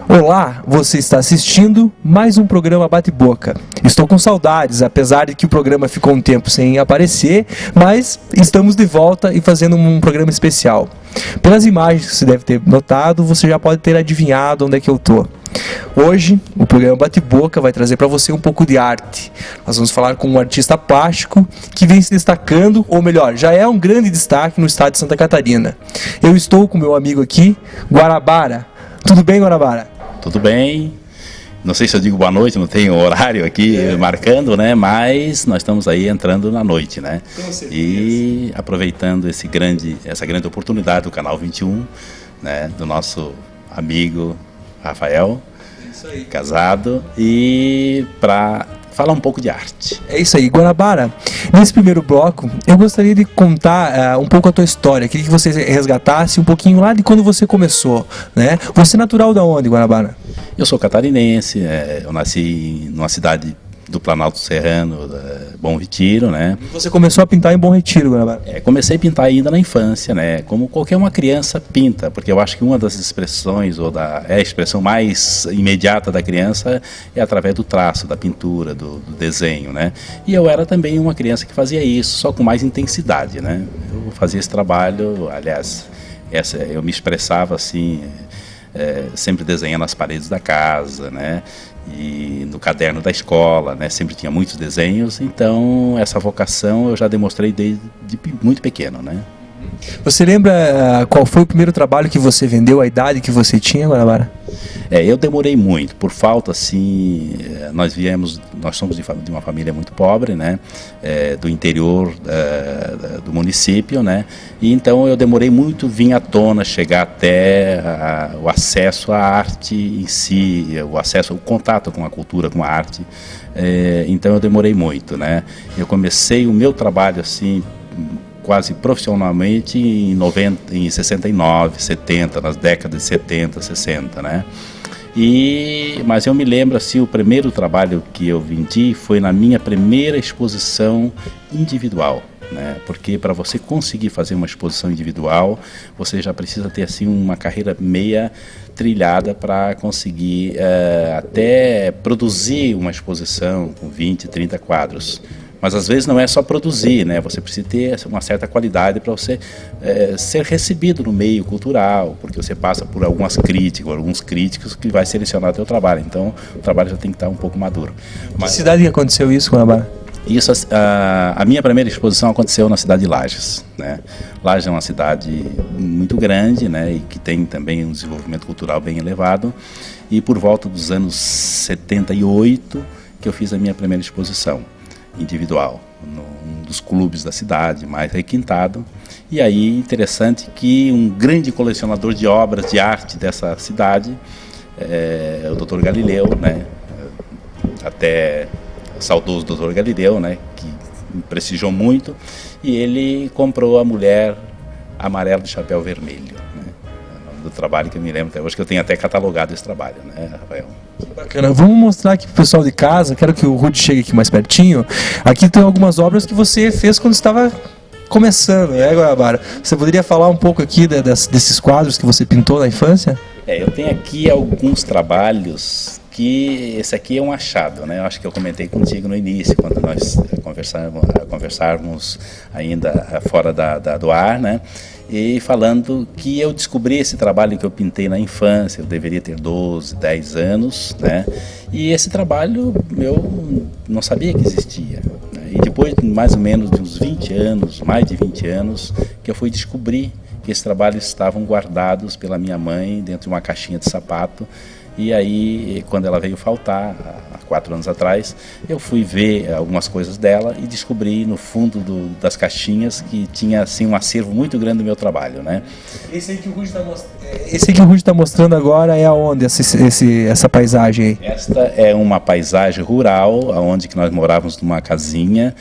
Olá, você está assistindo mais um programa Bate-Boca. Estou com saudades, apesar de que o programa ficou um tempo sem aparecer, mas estamos de volta e fazendo um programa especial. Pelas imagens que você deve ter notado, você já pode ter adivinhado onde é que eu estou. Hoje, o programa Bate-Boca vai trazer para você um pouco de arte. Nós vamos falar com um artista plástico que vem se destacando, ou melhor, já é um grande destaque no estado de Santa Catarina. Eu estou com meu amigo aqui, Guarabara. Tudo bem, Guarabara? Tudo bem, não sei se eu digo boa noite, não tenho horário aqui marcando, né? Mas nós estamos aí entrando na noite, né? E aproveitando essa grande oportunidade do Canal 21, né? Do nosso amigo Rafael, casado, e para falar um pouco de arte. É isso aí, Guarabara. Nesse primeiro bloco, eu gostaria de contar um pouco a tua história. Queria que você resgatasse um pouquinho lá de quando você começou, né? Você é natural de onde, Guarabara? Eu sou catarinense, eu nasci numa cidade do Planalto Serrano, Bom Retiro, né? Você começou a pintar em Bom Retiro, Guarabara? Comecei a pintar ainda na infância, né? Como qualquer uma criança pinta, porque eu acho que uma das expressões, a expressão mais imediata da criança é através do traço, da pintura, do desenho, né? E eu era também uma criança que fazia isso, só com mais intensidade, né? Eu fazia esse trabalho, aliás, eu me expressava assim, sempre desenhando as paredes da casa, né? E no caderno da escola, né, sempre tinha muitos desenhos, então essa vocação eu já demonstrei desde muito pequeno, né? Você lembra qual foi o primeiro trabalho que você vendeu, a idade que você tinha, Guarabara? Eu demorei muito, por falta, assim, nós somos de uma família muito pobre, né, do interior do município, né, e então eu demorei muito vir à tona, chegar até o acesso à arte em si, o contato com a cultura, com a arte, então eu demorei muito, né, eu comecei o meu trabalho, assim, quase profissionalmente em 69, 70, nas décadas de 70, 60, né? Mas eu me lembro, assim, o primeiro trabalho que eu vendi foi na minha primeira exposição individual, né? Porque para você conseguir fazer uma exposição individual, você já precisa ter, assim, uma carreira meia trilhada para conseguir até produzir uma exposição com 20, 30 quadros. Mas às vezes não é só produzir, né? Você precisa ter uma certa qualidade para você ser recebido no meio cultural, porque você passa por alguns críticos que vai selecionar o teu trabalho. Então o trabalho já tem que estar um pouco maduro. Que cidade que aconteceu isso, Guarabara? Isso, a minha primeira exposição aconteceu na cidade de Lages, né? Lages é uma cidade muito grande, né? E que tem também um desenvolvimento cultural bem elevado. E por volta dos anos 78 que eu fiz a minha primeira exposição individual, num dos clubes da cidade, mais requintado. E aí, interessante que um grande colecionador de obras de arte dessa cidade, o Dr. Galileu, né, até saudoso Dr. Galileu, né, que me prestigiou muito, e ele comprou a Mulher Amarela de Chapéu Vermelho, né, do trabalho que eu me lembro até hoje, que eu tenho até catalogado esse trabalho, né, Rafael? Bacana. Vamos mostrar aqui pro pessoal de casa, quero que o Rudy chegue aqui mais pertinho. Aqui tem algumas obras que você fez quando estava começando, né, Guarabara? Você poderia falar um pouco aqui desses quadros que você pintou na infância? Eu tenho aqui alguns trabalhos que esse aqui é um achado, né? Eu acho que eu comentei contigo no início, quando nós conversávamos ainda fora do ar, né? E falando que eu descobri esse trabalho que eu pintei na infância, eu deveria ter 12, 10 anos, né? E esse trabalho eu não sabia que existia, né? E depois de mais ou menos de uns 20 anos, mais de 20 anos, que eu fui descobrir que esses trabalhos estavam guardados pela minha mãe dentro de uma caixinha de sapato. E aí, quando ela veio faltar, há 4 anos atrás, eu fui ver algumas coisas dela e descobri no fundo das caixinhas que tinha assim, um acervo muito grande do meu trabalho, né? Esse aí que o Rudy está mostrando agora é aonde, essa paisagem aí? Esta é uma paisagem rural, onde que nós morávamos numa casinha,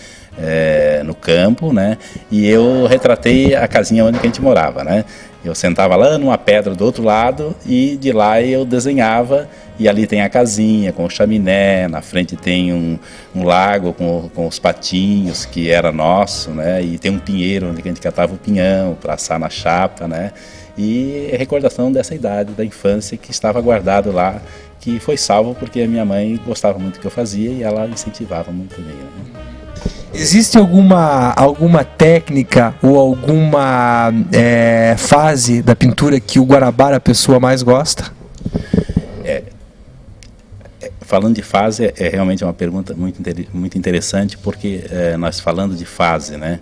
no campo, né? E eu retratei a casinha onde que a gente morava, né? Eu sentava lá numa pedra do outro lado e de lá eu desenhava, e ali tem a casinha com o chaminé, na frente tem um lago com os patinhos, que era nosso, né? E tem um pinheiro onde a gente catava o pinhão para assar na chapa, né? E é recordação dessa idade, da infância, que estava guardado lá, que foi salvo porque a minha mãe gostava muito do que eu fazia e ela incentivava muito bem, né? Existe alguma técnica ou alguma fase da pintura que o Guanabara a pessoa mais gosta? Falando de fase, é realmente uma pergunta muito interessante, porque nós falando de fase, né?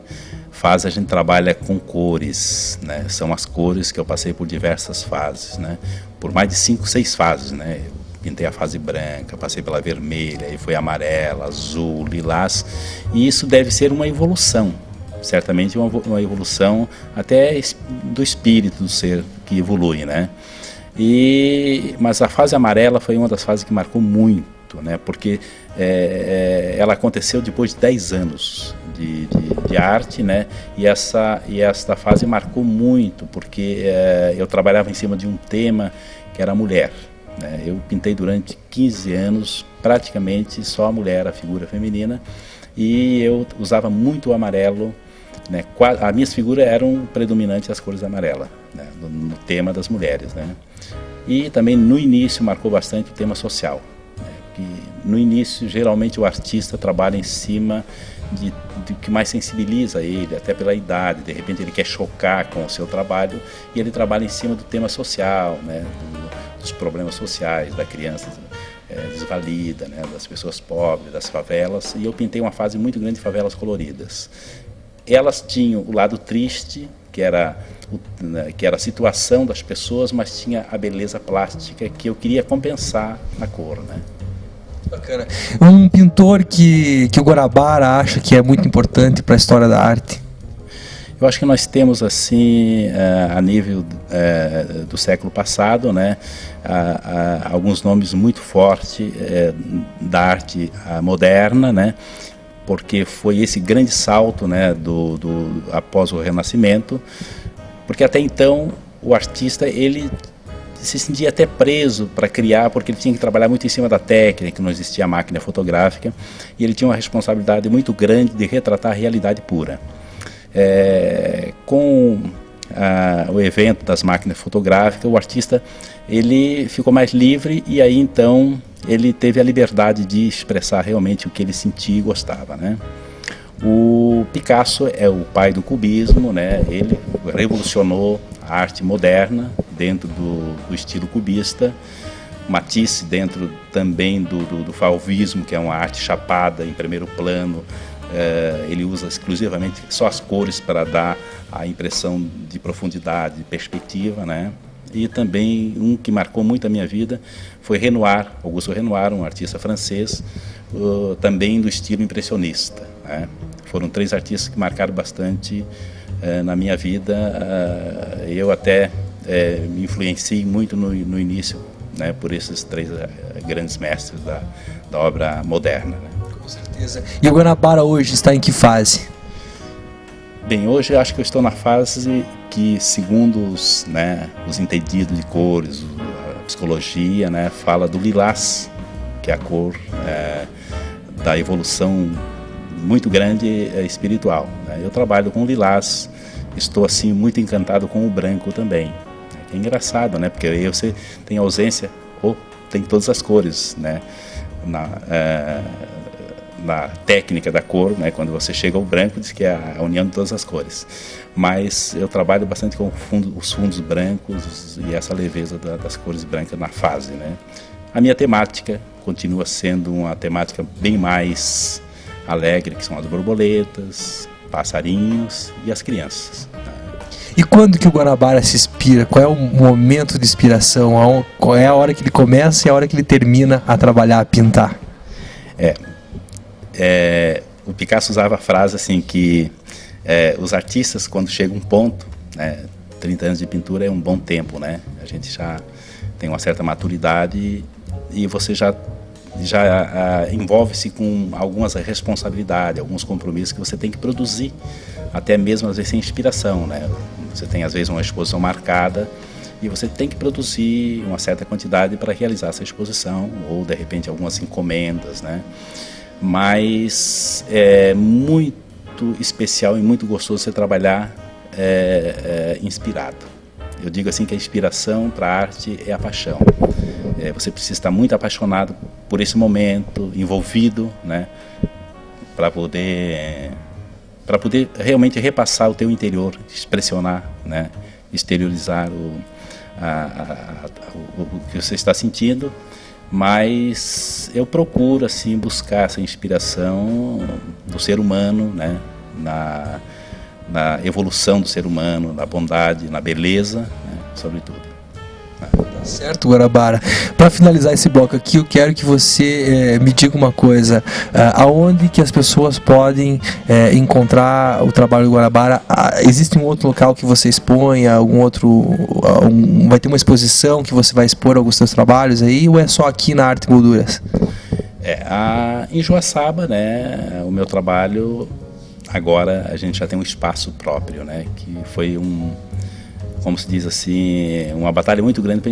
Fase a gente trabalha com cores, né? São as cores que eu passei por diversas fases, né? Por mais de 5, 6 fases, né? Pintei a fase branca, passei pela vermelha, aí foi amarela, azul, lilás, e isso deve ser uma evolução, certamente uma evolução até do espírito do ser que evolui, né? Mas a fase amarela foi uma das fases que marcou muito, né? Porque ela aconteceu depois de 10 anos de arte, né? E esta fase marcou muito, porque eu trabalhava em cima de um tema que era a mulher. Eu pintei durante 15 anos praticamente só a mulher, a figura feminina, e eu usava muito o amarelo, né? As minhas figuras eram predominantes as cores amarelas, né? No tema das mulheres, né? E também no início marcou bastante o tema social, né? Que no início geralmente o artista trabalha em cima do que mais sensibiliza ele, até pela idade, de repente ele quer chocar com o seu trabalho e ele trabalha em cima do tema social, né? Dos problemas sociais, da criança desvalida, né? Das pessoas pobres, das favelas, e eu pintei uma fase muito grande de favelas coloridas. Elas tinham o lado triste, que era a situação das pessoas, mas tinha a beleza plástica que eu queria compensar na cor, né? Bacana. Um pintor que o Guanabara acha que é muito importante para a história da arte? Eu acho que nós temos assim, a nível do século passado, né, alguns nomes muito fortes da arte moderna, né, porque foi esse grande salto, né, após o Renascimento, porque até então o artista ele se sentia até preso para criar, porque ele tinha que trabalhar muito em cima da técnica, não existia máquina fotográfica, e ele tinha uma responsabilidade muito grande de retratar a realidade pura. Com o evento das máquinas fotográficas, o artista ele ficou mais livre, e aí então ele teve a liberdade de expressar realmente o que ele sentia e gostava, né? O Picasso é o pai do cubismo, né? Ele revolucionou a arte moderna dentro do estilo cubista. Matisse dentro também do fauvismo, que é uma arte chapada em primeiro plano. Ele usa exclusivamente só as cores para dar a impressão de profundidade, de perspectiva, né? E também um que marcou muito a minha vida foi Renoir, Augusto Renoir, um artista francês, também do estilo impressionista, né? Foram 3 artistas que marcaram bastante na minha vida. Eu até me influenciei muito no início, né, por esses 3 grandes mestres da obra moderna, né? Com certeza. E o Guanabara hoje está em que fase? Bem, hoje eu acho que eu estou na fase que, segundo os entendidos de cores, a psicologia, né, fala do lilás, que é a cor da evolução muito grande espiritual, né? Eu trabalho com lilás, estou assim muito encantado com o branco também. É engraçado, né? Porque aí você tem ausência, ou tem todas as cores, né? Na técnica da cor, né? Quando você chega ao branco, diz que é a união de todas as cores. Mas eu trabalho bastante com os fundos brancos e essa leveza das cores brancas na fase, né? A minha temática continua sendo uma temática bem mais alegre, que são as borboletas, passarinhos e as crianças. E quando que o Guanabara se inspira? Qual é o momento de inspiração? Qual é a hora que ele começa e a hora que ele termina a trabalhar, a pintar? O Picasso usava a frase assim que os artistas, quando chega um ponto, né, 30 anos de pintura é um bom tempo, né? A gente já tem uma certa maturidade e você já já envolve-se com algumas responsabilidades, alguns compromissos que você tem que produzir, até mesmo às vezes sem inspiração, né? Você tem às vezes uma exposição marcada e você tem que produzir uma certa quantidade para realizar essa exposição, ou de repente algumas encomendas, né? Mas é muito especial e muito gostoso você trabalhar inspirado. Eu digo assim que a inspiração para a arte é a paixão. Você precisa estar muito apaixonado por esse momento, envolvido, né? Para poder realmente repassar o teu interior, expressionar, né? Exteriorizar o que você está sentindo. Mas eu procuro assim buscar essa inspiração do ser humano, né? Na evolução do ser humano, na bondade, na beleza, né? Sobretudo. Tá certo, Guanabara. Para finalizar esse bloco aqui, eu quero que você me diga uma coisa. Aonde que as pessoas podem encontrar o trabalho do Guanabara? Existe um outro local que você expõe? Algum outro? Vai ter uma exposição que você vai expor alguns seus trabalhos aí? Ou é só aqui na Arte e Molduras? Em Joaçaba, né, o meu trabalho, agora a gente já tem um espaço próprio, né, que foi como se diz assim, uma batalha muito grande para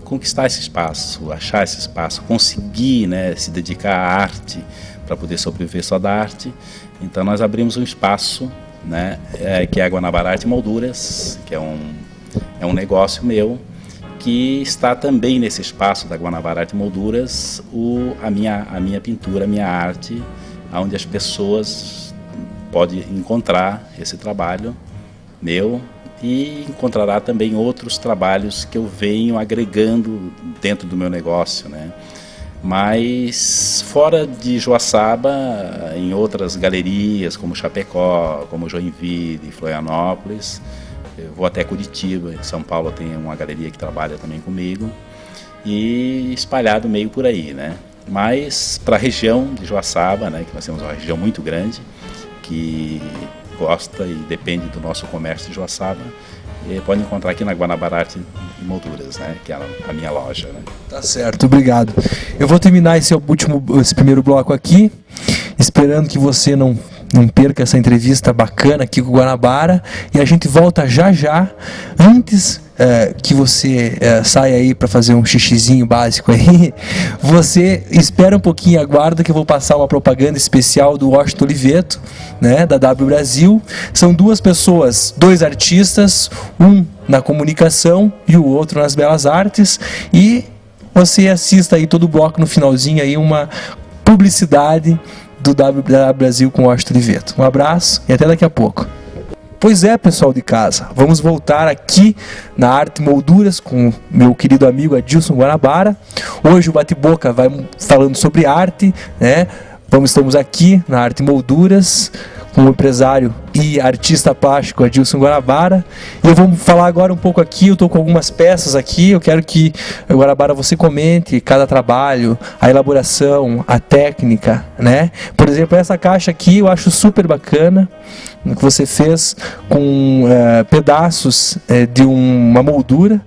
conquistar esse espaço, achar esse espaço, conseguir, né, se dedicar à arte para poder sobreviver só da arte. Então nós abrimos um espaço, né, que é a Guanabara Arte e Molduras, que é um negócio meu, que está também nesse espaço da Guanabara Arte e Molduras a minha pintura, a minha arte, onde as pessoas podem encontrar esse trabalho meu, e encontrará também outros trabalhos que eu venho agregando dentro do meu negócio, né? Mas fora de Joaçaba, em outras galerias como Chapecó, como Joinville, Florianópolis, eu vou até Curitiba, em São Paulo tem uma galeria que trabalha também comigo, e espalhado meio por aí, né? Mas para a região de Joaçaba, né, que nós temos uma região muito grande, que gosta e depende do nosso comércio de Joaçaba, e pode encontrar aqui na Guanabara Arte e Molduras, né, que é a minha loja, né? Tá certo, obrigado. Eu vou terminar esse primeiro bloco aqui, esperando que você não perca essa entrevista bacana aqui com o Guanabara, e a gente volta já já. Antes que você saia aí para fazer um xixizinho básico aí, você espera um pouquinho e aguarda que eu vou passar uma propaganda especial do Washington Oliveto, né, da W Brasil. São duas pessoas, dois artistas, um na comunicação e o outro nas belas artes, e você assista aí todo o bloco no finalzinho aí uma publicidade do W Brasil com o Washington Oliveto. Um abraço e até daqui a pouco. Pois é, pessoal de casa, vamos voltar aqui na Arte e Molduras com meu querido amigo Adilson Guanabara. Hoje o Bate-Boca vai falando sobre arte, né? Estamos aqui na Arte e Molduras com o empresário e artista plástico Adilson Guanabara. E eu vou falar agora um pouco aqui, eu estou com algumas peças aqui, eu quero que, Guanabara, você comente cada trabalho, a elaboração, a técnica, né? Por exemplo, essa caixa aqui eu acho super bacana, que você fez com pedaços de uma moldura,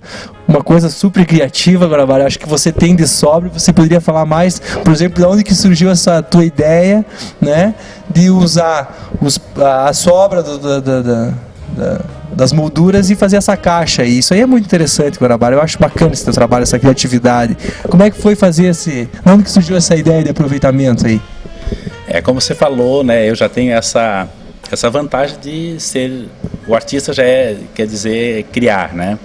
uma coisa super criativa. Guanabara, acho que você tem de sobra. Você poderia falar mais, por exemplo, de onde que surgiu essa tua ideia, né, de usar a sobra das molduras e fazer essa caixa aí. Isso aí é muito interessante, Guanabara. Eu acho bacana esse teu trabalho, essa criatividade. Como é que foi fazer onde que surgiu essa ideia de aproveitamento aí? Como você falou, né, eu já tenho essa vantagem de ser... O artista já quer dizer, criar, né?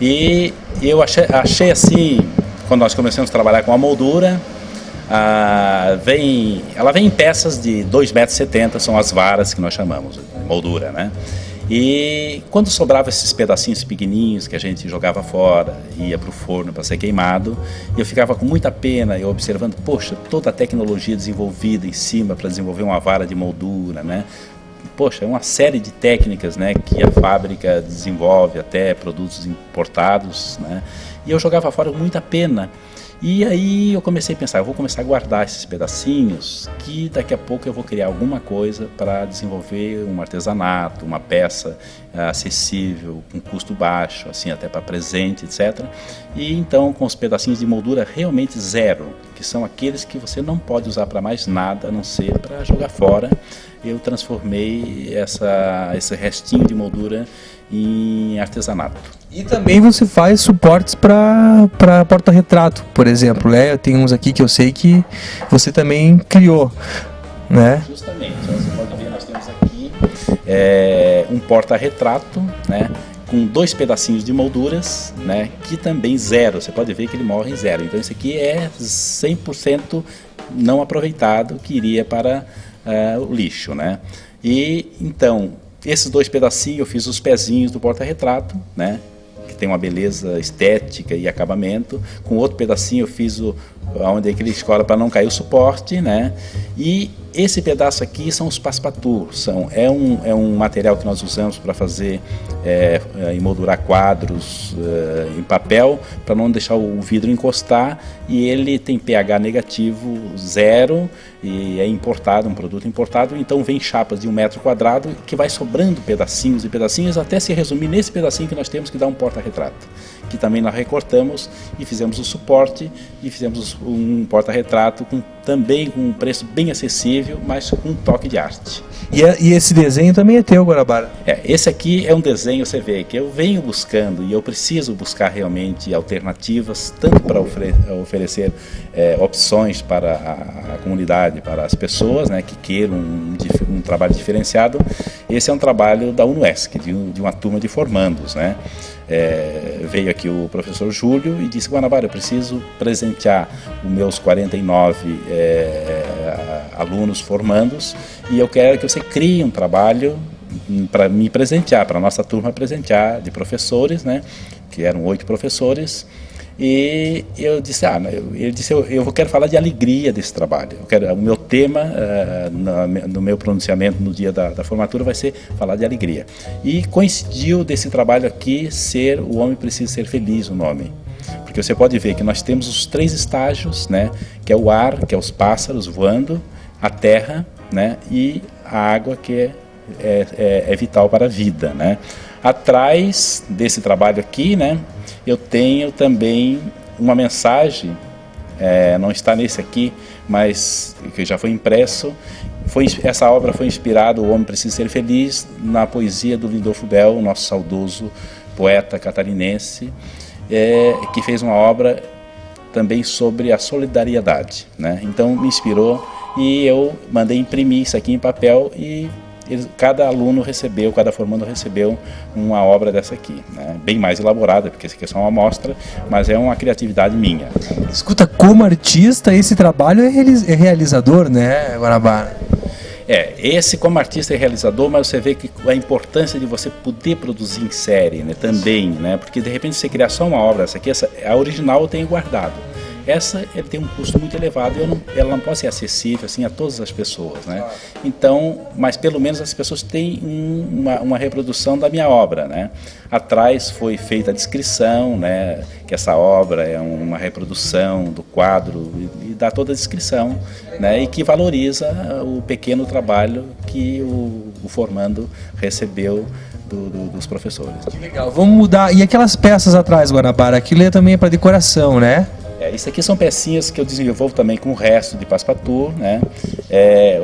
E eu achei assim, quando nós começamos a trabalhar com a moldura, ela vem em peças de 2,70 m, são as varas que nós chamamos de moldura, né? E quando sobrava esses pedacinhos pequenininhos que a gente jogava fora, ia para o forno para ser queimado, eu ficava com muita pena, eu observando, poxa, toda a tecnologia desenvolvida em cima para desenvolver uma vara de moldura, né? Poxa, é uma série de técnicas, né, que a fábrica desenvolve, até produtos importados, né? E eu jogava fora com muita pena. E aí eu comecei a pensar, eu vou começar a guardar esses pedacinhos, que daqui a pouco eu vou criar alguma coisa para desenvolver um artesanato, uma peça acessível, com custo baixo, assim, até para presente, etc. E então com os pedacinhos de moldura realmente zero, que são aqueles que você não pode usar para mais nada, a não ser para jogar fora, eu transformei esse restinho de moldura em artesanato. E também você faz suportes para porta-retrato, por exemplo, né? Tem uns aqui que eu sei que você também criou, né? Justamente, você pode ver, nós temos aqui um porta-retrato, né? Com 2 pedacinhos de molduras, né? Que também zero, você pode ver que ele morre em zero. Então esse aqui é 100% não aproveitado, que iria para o lixo, né? E então, esses 2 pedacinhos eu fiz os pezinhos do porta-retrato, né? Que tem uma beleza estética e acabamento. Com outro pedacinho eu fiz onde ele escola para não cair o suporte, né? E esse pedaço aqui são os passe-partout, é um material que nós usamos para fazer emoldurar quadros em papel, para não deixar o vidro encostar, e ele tem pH negativo 0 e é importado, um produto importado, então vem chapas de 1 metro quadrado que vai sobrando pedacinhos e pedacinhos até se resumir nesse pedacinho que nós temos que dar um porta-retrato, que também nós recortamos e fizemos o suporte e fizemos um porta-retrato também com um preço bem acessível, mas com um toque de arte. E esse desenho também é teu, Guanabara? Esse aqui é um desenho, você vê, que eu venho buscando e eu preciso buscar realmente alternativas, tanto para oferecer opções para a comunidade, para as pessoas, né, que queiram um trabalho diferenciado. Esse é um trabalho da UNUESC, de uma turma de formandos, né? Veio aqui o professor Júlio e disse: Guanabara, eu preciso presentear os meus 49 alunos formandos e eu quero que você crie um trabalho para me presentear, para a nossa turma presentear, de professores, né, que eram 8 professores. E eu disse, eu quero falar de alegria desse trabalho. O meu tema no meu pronunciamento no dia da formatura vai ser falar de alegria. E coincidiu desse trabalho aqui ser O Homem Precisa Ser Feliz, o nome. Porque você pode ver que nós temos os 3 estágios, né, que é o ar, que é os pássaros voando, a terra, né, e a água, que é vital para a vida, né. Atrás desse trabalho aqui, né, eu tenho também uma mensagem, não está nesse aqui, mas que já foi impresso. Essa obra foi inspirada, O Homem Precisa Ser Feliz, na poesia do Lindolfo Bell, nosso saudoso poeta catarinense, que fez uma obra também sobre a solidariedade, né? Então me inspirou e eu mandei imprimir isso aqui em papel e cada aluno recebeu, cada formando recebeu uma obra dessa aqui, né? Bem mais elaborada, porque essa aqui é só uma amostra, mas é uma criatividade minha. Escuta, como artista, esse trabalho é realizador, né, Guanabara? Esse como artista é realizador, mas você vê que a importância de você poder produzir em série, né, também, né, porque de repente você criar só uma obra, a original eu tenho guardado. Essa ele tem um custo muito elevado e ela não pode ser acessível assim a todas as pessoas, né? Então, mas pelo menos as pessoas têm uma reprodução da minha obra, né? Atrás foi feita a descrição, né? Que essa obra é uma reprodução do quadro e dá toda a descrição, né? E que valoriza o pequeno trabalho que o formando recebeu dos professores. Que legal. Vamos mudar. E aquelas peças atrás, Guanabara? Aquilo também é para decoração, né? Isso aqui são pecinhas que eu desenvolvo também com o resto de passe-partout, né?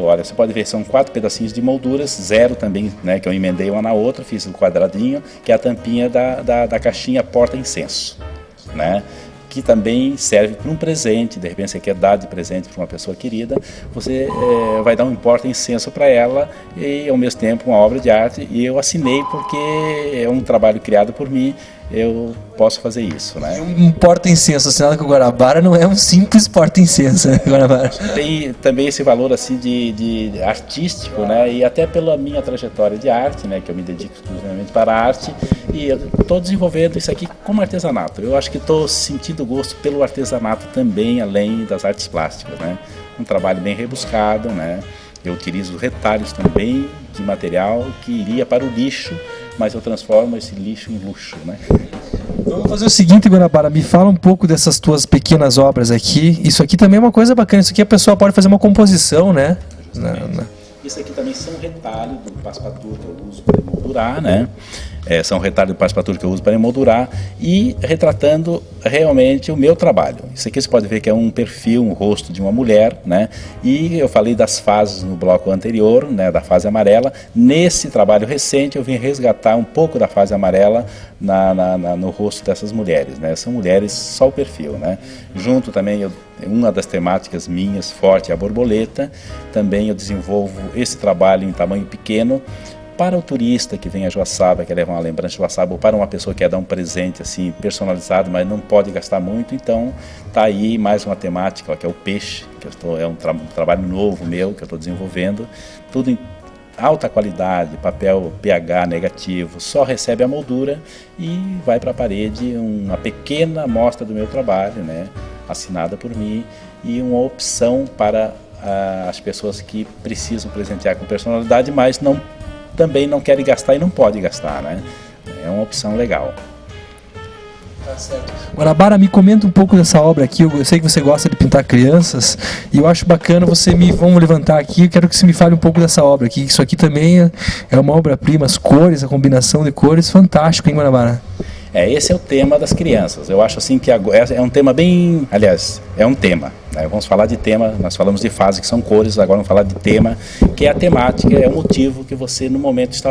Olha, você pode ver, são 4 pedacinhos de molduras, 0 também, né? Que eu emendei uma na outra, fiz um quadradinho, que é a tampinha da caixinha porta-incenso, né? Que também serve para um presente. De repente você quer dar de presente para uma pessoa querida, você vai dar um porta-incenso para ela e ao mesmo tempo uma obra de arte, e eu assinei porque é um trabalho criado por mim, eu posso fazer isso, né? Um porta-incenso assinado com o Guanabara não é um simples porta-incenso, né, Guanabara? Tem também esse valor assim de artístico, né? E até pela minha trajetória de arte, né? Que eu me dedico exclusivamente para a arte, e eu estou desenvolvendo isso aqui como artesanato. Eu acho que estou sentindo gosto pelo artesanato também, além das artes plásticas, né? Um trabalho bem rebuscado, né? Eu utilizo retalhos também de material que iria para o lixo, mas eu transformo esse lixo em luxo, né? Vamos fazer o seguinte, Guanabara, me fala um pouco dessas tuas pequenas obras aqui. Isso aqui também é uma coisa bacana, isso aqui a pessoa pode fazer uma composição, né? Isso aqui também são retalhos do passepartout que eu uso para emoldurar, né? São retalhos do passepartout que eu uso para emoldurar e retratando realmente o meu trabalho. Isso aqui você pode ver que é um perfil, um rosto de uma mulher, né? E eu falei das fases no bloco anterior, né? Da fase amarela. Nesse trabalho recente eu vim resgatar um pouco da fase amarela no rosto dessas mulheres, né? São mulheres só o perfil, né? Junto também uma das temáticas minhas forte é a borboleta. Também eu desenvolvo esse trabalho em tamanho pequeno para o turista que vem a Joaçaba, quer levar uma lembrança de Joaçaba, ou para uma pessoa que quer dar um presente assim personalizado, mas não pode gastar muito. Então tá aí mais uma temática, ó, que é o peixe, que é um trabalho novo meu que eu estou desenvolvendo, tudo em alta qualidade, papel pH negativo, só recebe a moldura e vai para a parede uma pequena amostra do meu trabalho, né, assinada por mim, e uma opção para as pessoas que precisam presentear com personalidade, mas também não querem gastar e não pode gastar, né? É uma opção legal. Tá certo. Guanabara, me comenta um pouco dessa obra aqui. Eu sei que você gosta de pintar crianças e eu acho bacana vamos levantar aqui. Eu quero que você me fale um pouco dessa obra aqui. Isso aqui também é uma obra-prima, as cores, a combinação de cores, fantástico, hein, Guanabara? Esse é o tema das crianças. Eu acho assim que é um tema bem... Aliás, é um tema, né? Vamos falar de tema, nós falamos de fase que são cores, agora vamos falar de tema, que é a temática, é o motivo que você no momento está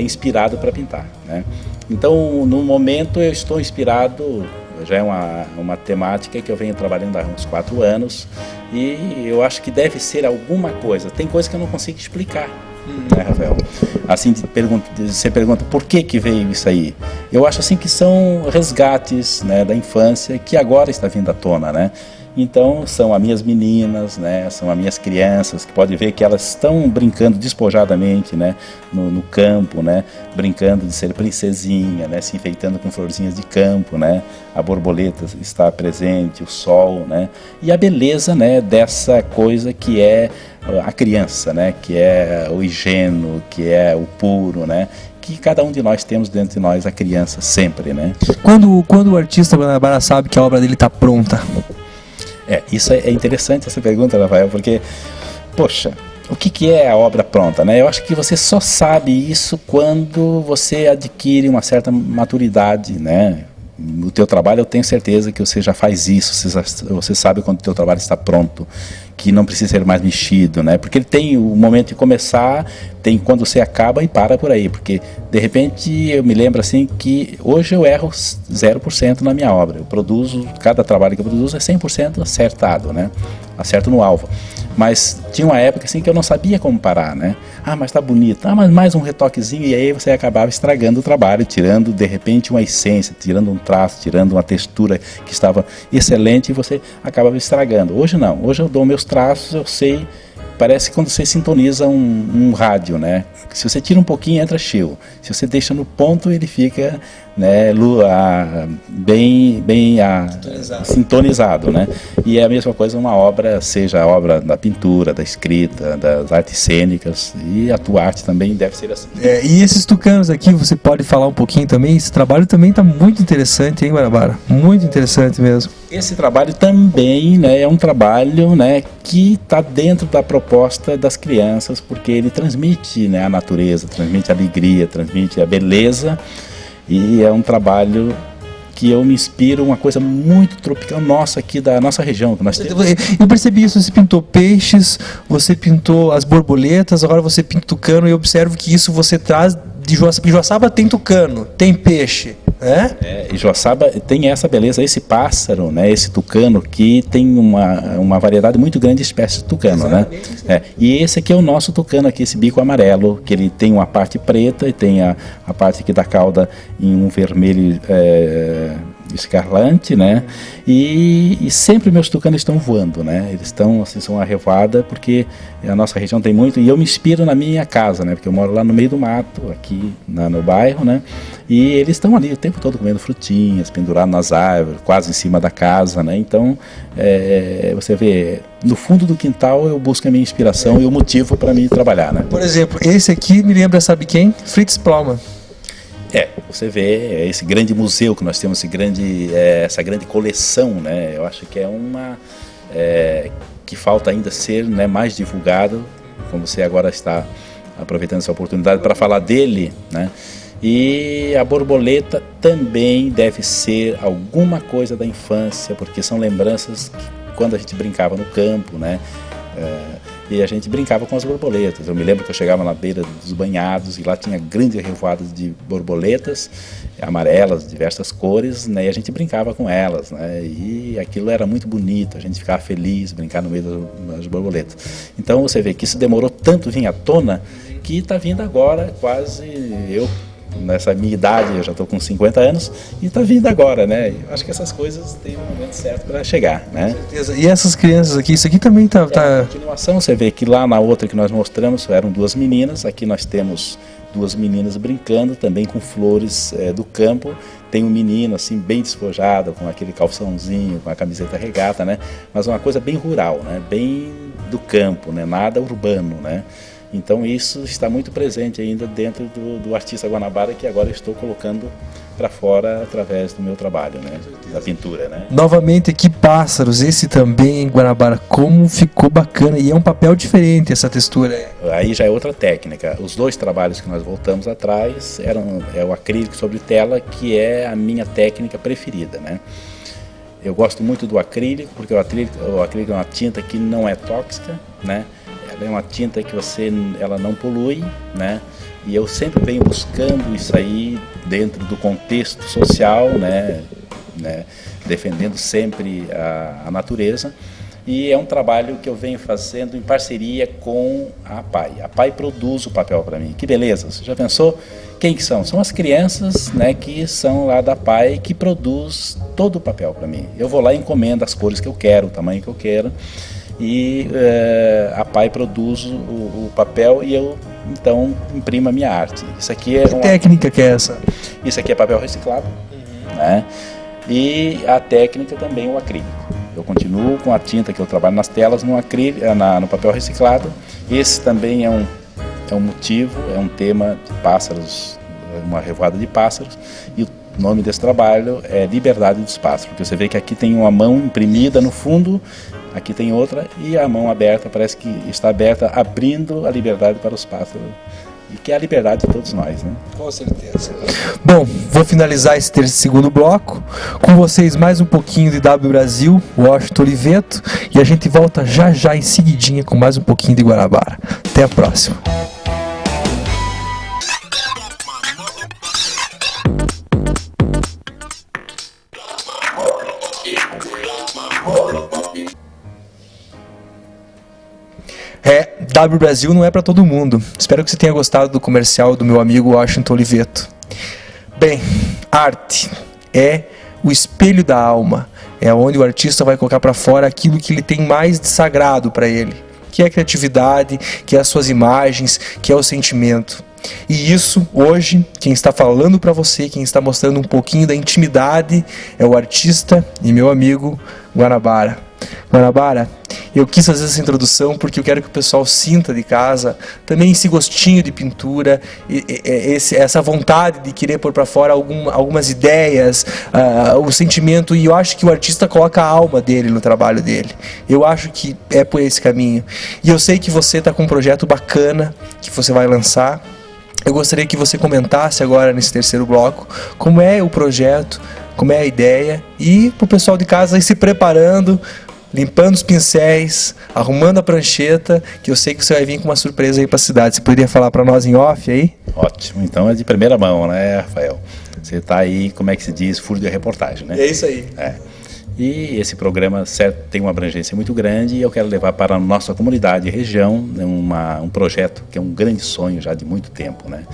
inspirado para pintar, né? Então, no momento eu estou inspirado, já é uma temática que eu venho trabalhando há uns 4 anos e eu acho que deve ser alguma coisa. Tem coisa que eu não consigo explicar. Né, Rafael? Assim, você pergunta por que veio isso aí? Eu acho assim que são resgates, né, da infância que agora está vindo à tona, né? Então são as minhas meninas, né, são as minhas crianças, que pode ver que elas estão brincando despojadamente, né, no campo, né, brincando de ser princesinha, né, se enfeitando com florzinhas de campo, né, a borboleta está presente, o sol, né, e a beleza, né, dessa coisa que é a criança, né, que é o ingênuo, que é o puro, né, que cada um de nós temos dentro de nós, a criança sempre, né. Quando o artista Guanabara sabe que a obra dele está pronta? Isso é interessante essa pergunta, Rafael, porque, poxa, o que é a obra pronta, né? Eu acho que você só sabe isso quando você adquire uma certa maturidade, né? No teu trabalho eu tenho certeza que você já faz isso, você sabe quando o teu trabalho está pronto, que não precisa ser mais mexido, né? Porque ele tem o momento de começar, tem quando você acaba e para por aí, porque de repente eu me lembro assim que hoje eu erro 0% na minha obra, eu produzo, cada trabalho que eu produzo é 100% acertado, né? Acerto no alvo. Mas tinha uma época assim que eu não sabia como parar, né? Ah, mas tá bonito. Ah, mas mais um retoquezinho, e aí você acabava estragando o trabalho, tirando de repente uma essência, tirando um traço, tirando uma textura que estava excelente e você acabava estragando. Hoje não, hoje eu dou meus traços, eu sei, parece que quando você sintoniza um rádio, né? Se você tira um pouquinho, entra cheio. Se você deixa no ponto, ele fica, né, bem sintonizado, né? E é a mesma coisa uma obra, seja a obra da pintura, da escrita, das artes cênicas, e a tua arte também deve ser assim. E esses tucanos aqui, você pode falar um pouquinho também? Esse trabalho também está muito interessante, hein, Guanabara? Muito interessante mesmo. Esse trabalho também, né, é um trabalho, né, que está dentro da proposta das crianças, porque ele transmite, né, a natureza, transmite a alegria, transmite a beleza, e é um trabalho que eu me inspiro, uma coisa muito tropical nossa aqui da nossa região. Que nós temos. Eu percebi isso, você pintou peixes, você pintou as borboletas, agora você pinta tucano, e eu observo que isso você traz de Joaçaba. Joaçaba tem tucano, tem peixe, né? E Joaçaba tem essa beleza, esse pássaro, né, esse tucano, que tem uma variedade muito grande de espécies de tucano, né? E esse aqui é o nosso tucano aqui, esse bico amarelo, que ele tem uma parte preta e tem a parte aqui da cauda em um vermelho escarlate, né? E sempre meus tucanos estão voando, né? Eles estão, assim, são uma revoada, porque a nossa região tem muito, e eu me inspiro na minha casa, né? Porque eu moro lá no meio do mato, aqui no bairro, né? E eles estão ali o tempo todo comendo frutinhas, pendurados nas árvores, quase em cima da casa, né? Então, você vê, no fundo do quintal eu busco a minha inspiração e o motivo para mim trabalhar, né? Por exemplo, esse aqui me lembra, sabe quem? Fritz Plaumann. Você vê esse grande museu que nós temos, essa grande coleção, né? Eu acho que é uma que falta ainda ser, né, mais divulgado, como você agora está aproveitando essa oportunidade para falar dele, né? E a borboleta também deve ser alguma coisa da infância, porque são lembranças que, quando a gente brincava no campo, né? E a gente brincava com as borboletas. Eu me lembro que eu chegava na beira dos banhados e lá tinha grandes revoadas de borboletas amarelas, de diversas cores, né? E a gente brincava com elas, né? E aquilo era muito bonito, a gente ficava feliz, brincar no meio das borboletas. Então você vê que isso demorou tanto vir à tona que está vindo agora, quase eu, nessa minha idade, eu já estou com 50 anos, e está vindo agora, né? Eu acho que essas coisas têm um momento certo para chegar, né? Com certeza. E essas crianças aqui, isso aqui também tá... Na continuação, você vê que lá na outra que nós mostramos eram duas meninas, aqui nós temos duas meninas brincando também com flores do campo. Tem um menino assim bem despojado, com aquele calçãozinho, com a camiseta regata, né? Mas uma coisa bem rural, né? Bem do campo, né? Nada urbano, né? Então isso está muito presente ainda dentro do artista Guanabara, que agora estou colocando para fora através do meu trabalho, né? Da pintura, né? Novamente aqui pássaros, esse também em Guanabara, como ficou bacana, e é um papel diferente essa textura. Aí já é outra técnica. Os dois trabalhos que nós voltamos atrás é o acrílico sobre tela, que é a minha técnica preferida, né? Eu gosto muito do acrílico, porque o acrílico é uma tinta que não é tóxica, né? Ela é uma tinta que ela não polui, né? E eu sempre venho buscando isso aí dentro do contexto social, né? Defendendo sempre a natureza. E é um trabalho que eu venho fazendo em parceria com a APAI. A APAI produz o papel para mim. Que beleza! Você já pensou? Quem que são? São as crianças, né, que são lá da APAI, que produz todo o papel para mim. Eu vou lá e encomendo as cores que eu quero, o tamanho que eu quero. E a APAI produz o papel e eu, então, imprimo a minha arte. Isso aqui é que técnica que é essa? Isso aqui é papel reciclado, né? E a técnica também o acrílico. Eu continuo com a tinta que eu trabalho nas telas no papel reciclado. Esse também é um motivo, é um tema de pássaros, uma revoada de pássaros. E o nome desse trabalho é Liberdade dos Pássaros, porque você vê que aqui tem uma mão imprimida no fundo, aqui tem outra, e a mão aberta, parece que está aberta, abrindo a liberdade para os pássaros, e que é a liberdade de todos nós, né? Com certeza. Bom, vou finalizar esse segundo bloco com vocês mais um pouquinho de W Brasil, Washington Oliveto, e a gente volta já já em seguidinha com mais um pouquinho de Guanabara. Até a próxima. W Brasil não é para todo mundo. Espero que você tenha gostado do comercial do meu amigo Washington Oliveto. Bem, arte é o espelho da alma. É onde o artista vai colocar para fora aquilo que ele tem mais de sagrado para ele, que é a criatividade, que é as suas imagens, que é o sentimento. E isso, hoje, quem está falando para você, quem está mostrando um pouquinho da intimidade, é o artista e meu amigo Guanabara. Guanabara, eu quis fazer essa introdução porque eu quero que o pessoal sinta de casa também esse gostinho de pintura, essa vontade de querer pôr para fora algumas ideias, o sentimento, e eu acho que o artista coloca a alma dele no trabalho dele. Eu acho que é por esse caminho. E eu sei que você está com um projeto bacana que você vai lançar. Eu gostaria que você comentasse agora nesse terceiro bloco como é o projeto, como é a ideia, e para o pessoal de casa ir se preparando, limpando os pincéis, arrumando a prancheta, que eu sei que você vai vir com uma surpresa aí para a cidade. Você poderia falar para nós em off aí? Ótimo, então é de primeira mão, né, Rafael? Você está aí, como é que se diz, furo de reportagem, né? É isso aí. E esse programa tem uma abrangência muito grande, e eu quero levar para a nossa comunidade e região um projeto que é um grande sonho já de muito tempo, né?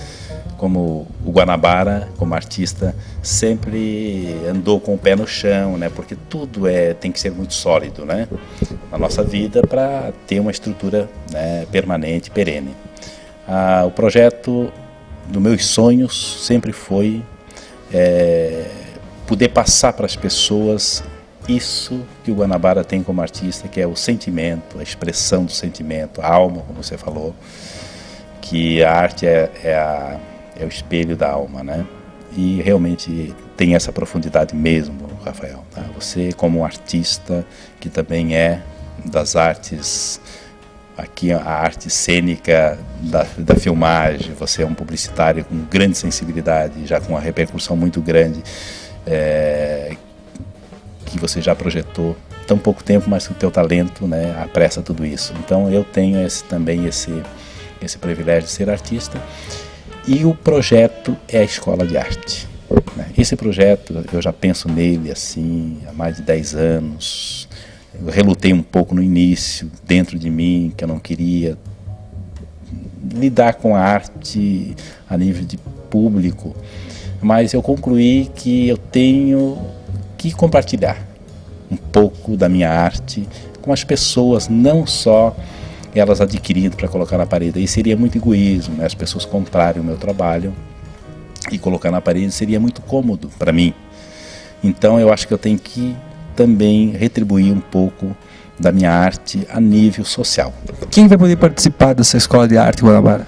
Como o Guanabara, como artista, sempre andou com o pé no chão, né? Porque tudo tem que ser muito sólido, né? Na nossa vida, para ter uma estrutura, né, permanente, perene. O projeto dos meus sonhos sempre foi poder passar para as pessoas isso que o Guanabara tem como artista, que é o sentimento, a expressão do sentimento, a alma, como você falou, que a arte é o espelho da alma, né? e realmente tem essa profundidade mesmo, Rafael. Tá? Você, como artista, que também é das artes, aqui a arte cênica da filmagem, você é um publicitário com grande sensibilidade, já com uma repercussão muito grande, que você já projetou tão pouco tempo, mas que o teu talento, né, apressa tudo isso. Então eu tenho também esse privilégio de ser artista, e o projeto é a Escola de Arte. Né? Esse projeto, eu já penso nele assim há mais de 10 anos. Eu relutei um pouco no início, dentro de mim, que eu não queria lidar com a arte a nível de público, mas eu concluí que eu tenho que compartilhar um pouco da minha arte com as pessoas, não só elas adquirindo para colocar na parede. Aí seria muito egoísmo, né? As pessoas comprarem o meu trabalho e colocar na parede seria muito cômodo para mim. Então eu acho que eu tenho que também retribuir um pouco da minha arte a nível social. Quem vai poder participar dessa Escola de Arte Guanabara?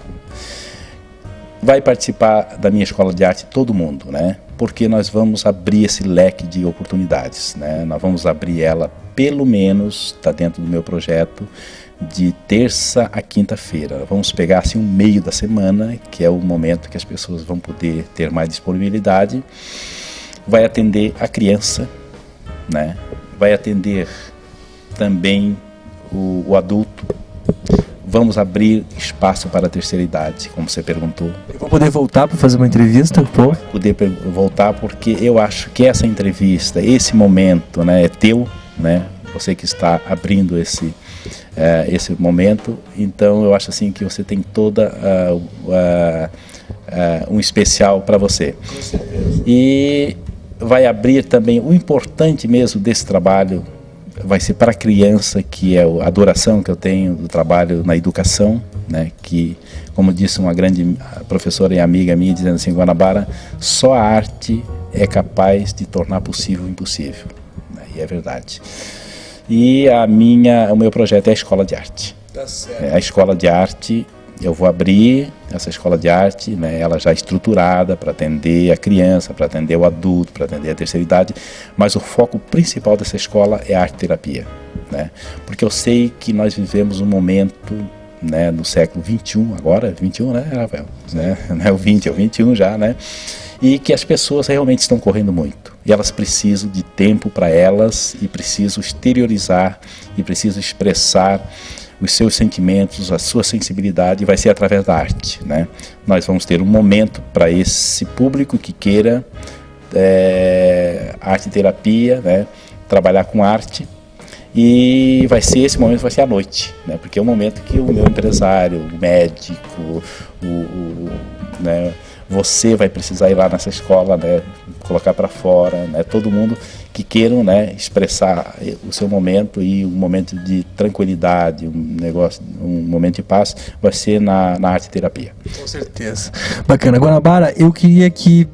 Vai participar da minha Escola de Arte todo mundo, né? Porque nós vamos abrir esse leque de oportunidades, né? Nós vamos abrir ela, pelo menos, está dentro do meu projeto, de terça a quinta-feira. Vamos pegar assim um meio da semana, que é o momento que as pessoas vão poder ter mais disponibilidade. Vai atender a criança, né? Vai atender também o adulto. Vamos abrir espaço para a terceira idade, como você perguntou. Eu vou poder voltar para fazer uma entrevista? Vou poder voltar, porque eu acho que essa entrevista, esse momento, né, é teu, né? Você que está abrindo esse momento. Então eu acho assim que você tem toda um especial para você. Com certeza. E vai abrir também, o importante mesmo desse trabalho vai ser para a criança, que é a adoração que eu tenho do trabalho na educação, né? Que, como disse uma grande professora e amiga minha, dizendo assim, Guanabara, só a arte é capaz de tornar possível o impossível, né? E é verdade. E o meu projeto é a Escola de Arte. Tá certo. A Escola de Arte, eu vou abrir essa Escola de Arte, né, ela já estruturada para atender a criança, para atender o adulto, para atender a terceira idade, mas o foco principal dessa escola é a arte-terapia, né? Porque eu sei que nós vivemos um momento, né, no século XXI, agora, 21, né, Rafael? Né? Não é o 20, é o 21 já, né? E que as pessoas realmente estão correndo muito. E elas precisam de tempo para elas, e precisam exteriorizar, e precisam expressar os seus sentimentos, a sua sensibilidade, e vai ser através da arte, né? Nós vamos ter um momento para esse público que queira arte-terapia, né? Trabalhar com arte, e esse momento vai ser à noite, né? Porque é o momento que o meu empresário, o médico, né? Você vai precisar ir lá nessa escola, né? Colocar para fora, né? Todo mundo que queiram, né, expressar o seu momento, e um momento de tranquilidade, um momento de paz, vai ser na arte-terapia. Com certeza. Bacana. Guanabara, eu queria que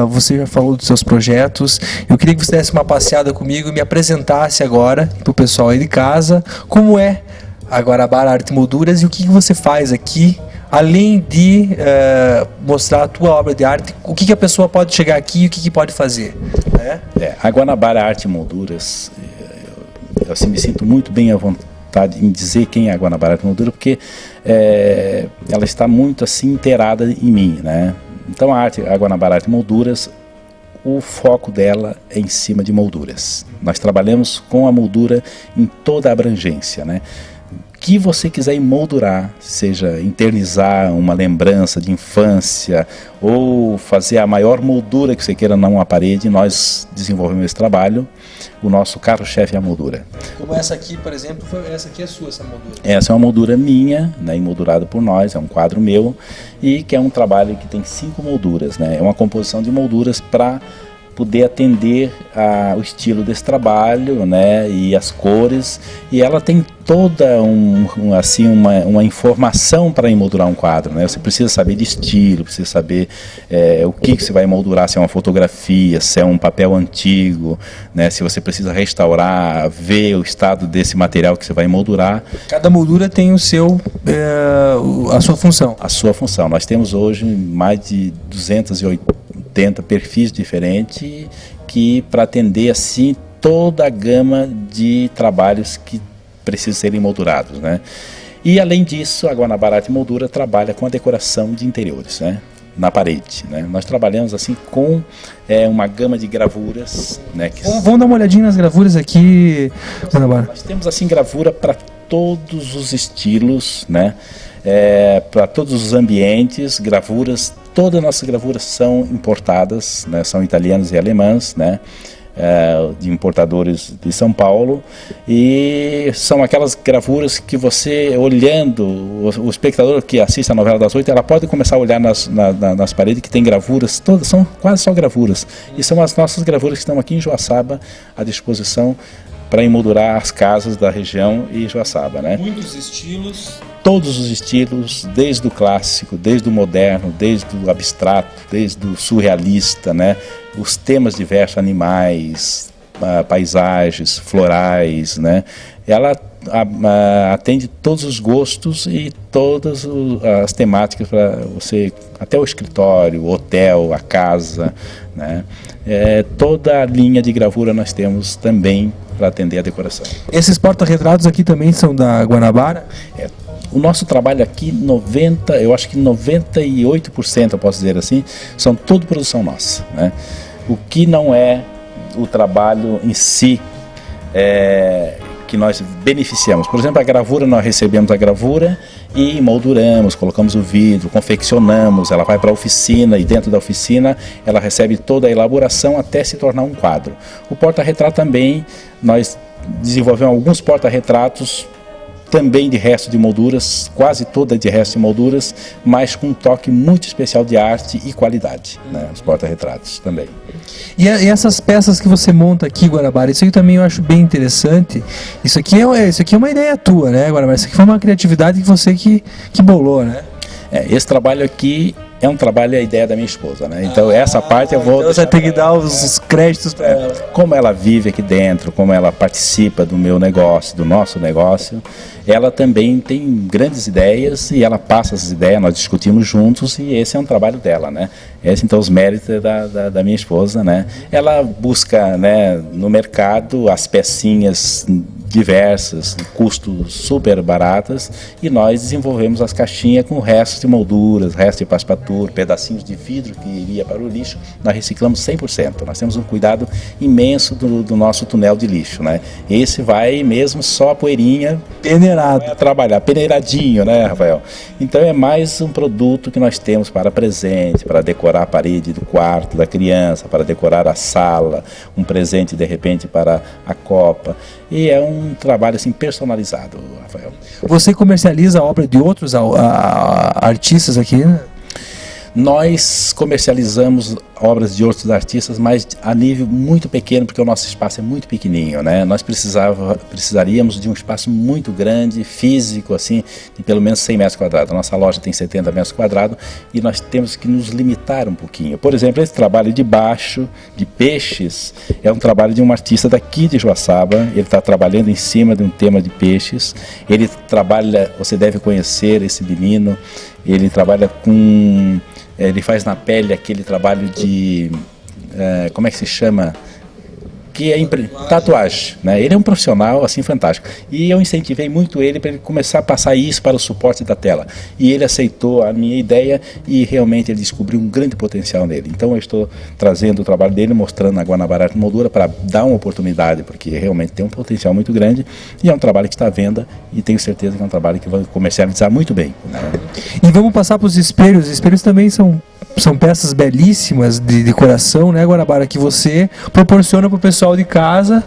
você já falou dos seus projetos, eu queria que você desse uma passeada comigo e me apresentasse agora para o pessoal aí de casa como é a Guanabara Arte e Molduras e o que você faz aqui, além de mostrar a tua obra de arte, o que a pessoa pode chegar aqui e o que pode fazer, né? A Guanabara Arte e Molduras, eu assim, me sinto muito bem à vontade em dizer quem é a Guanabara Arte e Moldura, porque ela está muito assim inteirada em mim, né? Então a Guanabara Arte e Molduras, o foco dela é em cima de molduras. Nós trabalhamos com a moldura em toda a abrangência, né? Que você quiser emoldurar, seja internizar uma lembrança de infância ou fazer a maior moldura que você queira numa parede, nós desenvolvemos esse trabalho. O nosso carro-chefe é a moldura. Como essa aqui, por exemplo, essa aqui é sua, essa moldura? Essa é uma moldura minha, né, emoldurada por nós, é um quadro meu, e que é um trabalho que tem 5 molduras, né? É uma composição de molduras para poder atender o estilo desse trabalho, né, e as cores, e ela tem toda uma informação para emoldurar um quadro, né? Você precisa saber de estilo, precisa saber o que você vai emoldurar, se é uma fotografia, se é um papel antigo, né? Se você precisa restaurar, ver o estado desse material que você vai emoldurar. Cada moldura tem a sua função. A sua função. Nós temos hoje mais de 280 contenta perfis diferentes que para atender assim toda a gama de trabalhos que precisam ser emoldurados, né? E além disso, a Guanabara Arte e Moldura trabalha com a decoração de interiores, né? Na parede, né? Nós trabalhamos assim com uma gama de gravuras, né? Vamos dar uma olhadinha nas gravuras aqui, Guanabara. Nós temos assim gravura para todos os estilos, né? Para todos os ambientes, gravuras. Todas as nossas gravuras são importadas, né? São italianas e alemãs, né? De importadores de São Paulo, e são aquelas gravuras que você, olhando, o espectador que assiste a novela das 8, ela pode começar a olhar nas paredes que tem gravuras, todas são quase só gravuras, e são as nossas gravuras que estão aqui em Joaçaba à disposição para emoldurar as casas da região e Joaçaba, né? Muitos estilos. Todos os estilos, desde o clássico, desde o moderno, desde o abstrato, desde o surrealista, né? Os temas diversos, animais, paisagens, florais, né? Ela atende todos os gostos e todas as temáticas para você, até o escritório, o hotel, a casa, né? Toda a linha de gravura nós temos também para atender a decoração. Esses porta-retratos aqui também são da Guanabara? O nosso trabalho aqui, eu acho que 98%, eu posso dizer assim, são tudo produção nossa, né? O que não é o trabalho em si que nós beneficiamos. Por exemplo, a gravura, nós recebemos a gravura e molduramos, colocamos o vidro, confeccionamos, ela vai para a oficina e dentro da oficina ela recebe toda a elaboração até se tornar um quadro. O porta-retrato também, nós desenvolvemos alguns porta-retratos também de resto de molduras, quase toda de resto de molduras, mas com um toque muito especial de arte e qualidade, né? Os porta-retratos também. E essas peças que você monta aqui, Guanabara, isso aí também eu acho bem interessante. Isso aqui é uma ideia tua, né, Guanabara? Isso aqui foi uma criatividade que você que bolou, né? Esse trabalho aqui é um trabalho, a ideia da minha esposa, né? Então essa parte eu vou... Então você tem que dar os créditos para ela. Como ela vive aqui dentro, como ela participa do meu negócio, do nosso negócio, ela também tem grandes ideias e ela passa essas ideias, nós discutimos juntos e esse é um trabalho dela, né? Esse então os méritos da minha esposa, né? Ela busca, né, no mercado as pecinhas diversas, custos super baratas, e nós desenvolvemos as caixinhas com restos de molduras, restos de passepartout, pedacinhos de vidro que iria para o lixo, nós reciclamos 100%. Nós temos um cuidado imenso do nosso túnel de lixo, né? Esse vai mesmo só a poeirinha peneirado, trabalhar, peneiradinho, né, Rafael? Então é mais um produto que nós temos para presente, para decorar a parede do quarto da criança, para decorar a sala, um presente de repente para a copa. E é um trabalho assim personalizado, Rafael. Você comercializa a obra de outros artistas aqui, né? Nós comercializamos obras de outros artistas, mas a nível muito pequeno, porque o nosso espaço é muito pequenininho, né? Nós precisaríamos de um espaço muito grande, físico, assim, de pelo menos 100 metros quadrados. A nossa loja tem 70 metros quadrados e nós temos que nos limitar um pouquinho. Por exemplo, esse trabalho de baixo, de peixes, é um trabalho de um artista daqui de Joaçaba. Ele está trabalhando em cima de um tema de peixes. Ele trabalha, você deve conhecer esse menino, ele trabalha com... Ele faz na pele aquele trabalho de, como é que se chama? Que é tatuagem, né? Ele é um profissional assim fantástico. E eu incentivei muito ele para ele começar a passar isso para o suporte da tela. E ele aceitou a minha ideia e realmente ele descobriu um grande potencial nele. Então eu estou trazendo o trabalho dele, mostrando a Guanabara Arte e Moldura para dar uma oportunidade, porque realmente tem um potencial muito grande e é um trabalho que está à venda e tenho certeza que é um trabalho que vai comercializar muito bem, né? E vamos passar para os espelhos. Os espelhos também são peças belíssimas de decoração, né, Guanabara, que você proporciona para o pessoal de casa.